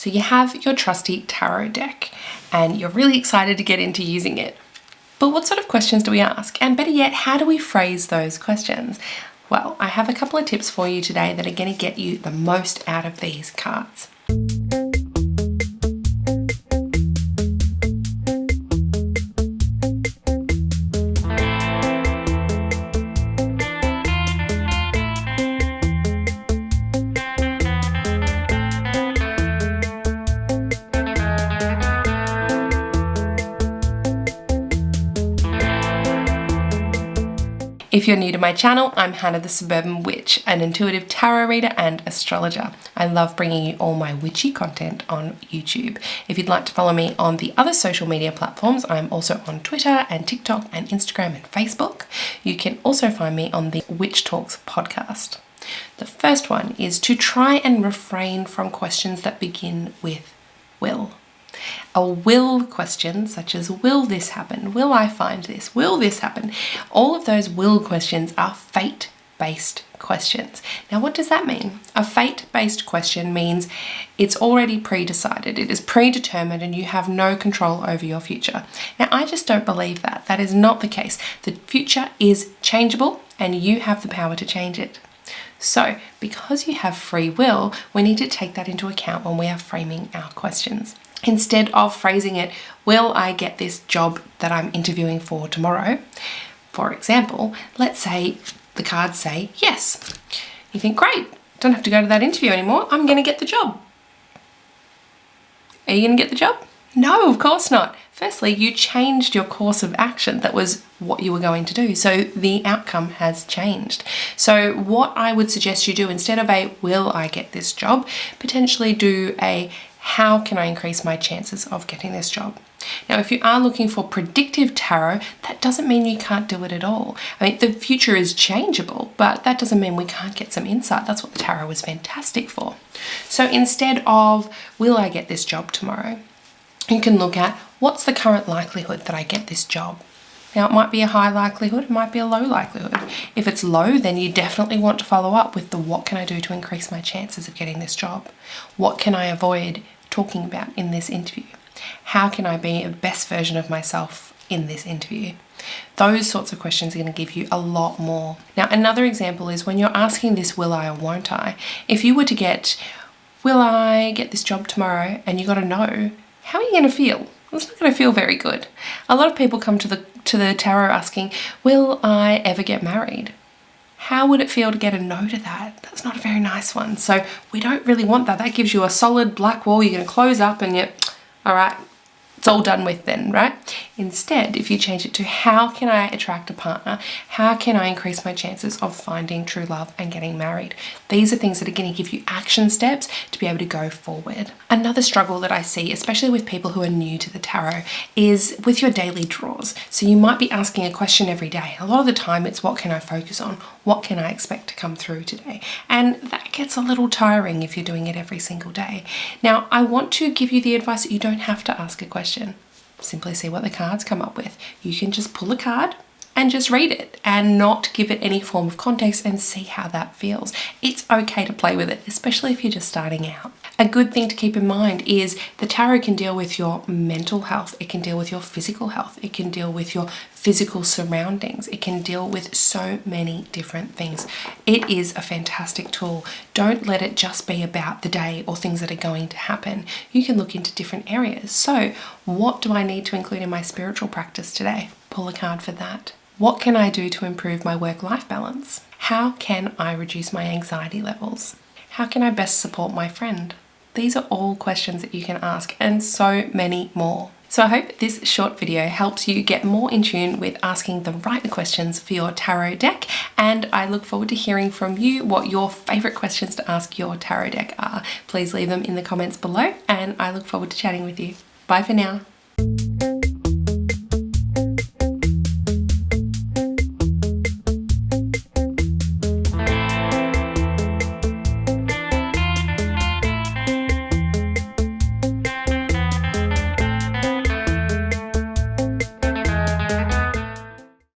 So you have your trusty tarot deck and you're really excited to get into using it. But what sort of questions do we ask? And better yet, how do we phrase those questions? Well, I have a couple of tips for you today that are going to get you the most out of these cards. If you're new to my channel, I'm Hana the Suburban Witch, an intuitive tarot reader and astrologer. I love bringing you all my witchy content on YouTube. If you'd like to follow me on the other social media platforms, I'm also on Twitter and TikTok and Instagram and Facebook. You can also find me on the Witch Talks podcast. The first one is to try and refrain from questions that begin with will. A will question such as, will this happen? Will I find this? Will this happen? All of those will questions are fate-based questions. Now, what does that mean? A fate-based question means it's already pre-decided. It is predetermined and you have no control over your future. Now, I just don't believe that. That is not the case. The future is changeable and you have the power to change it. So, because you have free will, we need to take that into account when we are framing our questions. Instead of phrasing it, will I get this job that I'm interviewing for tomorrow? For example, let's say the cards say yes. You think, great, don't have to go to that interview anymore. I'm going to get the job. Are you going to get the job? No, of course not. Firstly, you changed your course of action. That was what you were going to do. So the outcome has changed. So what I would suggest you do, instead of a will I get this job, potentially do a how can I increase my chances of getting this job? Now, if you are looking for predictive tarot, that doesn't mean you can't do it at all. I mean, the future is changeable, but that doesn't mean we can't get some insight. That's what the tarot is fantastic for. So instead of, will I get this job tomorrow? You can look at, what's the current likelihood that I get this job? Now, it might be a high likelihood, it might be a low likelihood. If it's low, then you definitely want to follow up with the what can I do to increase my chances of getting this job? What can I avoid talking about in this interview? How can I be a best version of myself in this interview? Those sorts of questions are going to give you a lot more. Now, another example is when you're asking this will I or won't I, if you were to get, will I get this job tomorrow? And you got to know, how are you going to feel? It's not going to feel very good. A lot of people come to the tarot asking, will I ever get married? How would it feel to get a no to that? That's not a very nice one. So we don't really want that. That gives you a solid black wall. You're going to close up and you're, all right, it's all done with then, right? Instead, if you change it to how can I attract a partner? How can I increase my chances of finding true love and getting married? These are things that are going to give you action steps to be able to go forward. Another struggle that I see, especially with people who are new to the tarot, is with your daily draws. So you might be asking a question every day. A lot of the time it's what can I focus on? What can I expect to come through today? And that gets a little tiring if you're doing it every single day. Now, I want to give you the advice that you don't have to ask a question. Simply see what the cards come up with. You can just pull a card and just read it and not give it any form of context and see how that feels. It's okay to play with it, especially if you're just starting out. A good thing to keep in mind is the tarot can deal with your mental health. It can deal with your physical health. It can deal with your physical surroundings. It can deal with so many different things. It is a fantastic tool. Don't let it just be about the day or things that are going to happen. You can look into different areas. So what do I need to include in my spiritual practice today? Pull a card for that. What can I do to improve my work-life balance? How can I reduce my anxiety levels? How can I best support my friend? These are all questions that you can ask, and so many more. So I hope this short video helps you get more in tune with asking the right questions for your tarot deck, and I look forward to hearing from you what your favorite questions to ask your tarot deck are. Please leave them in the comments below, and I look forward to chatting with you. Bye for now.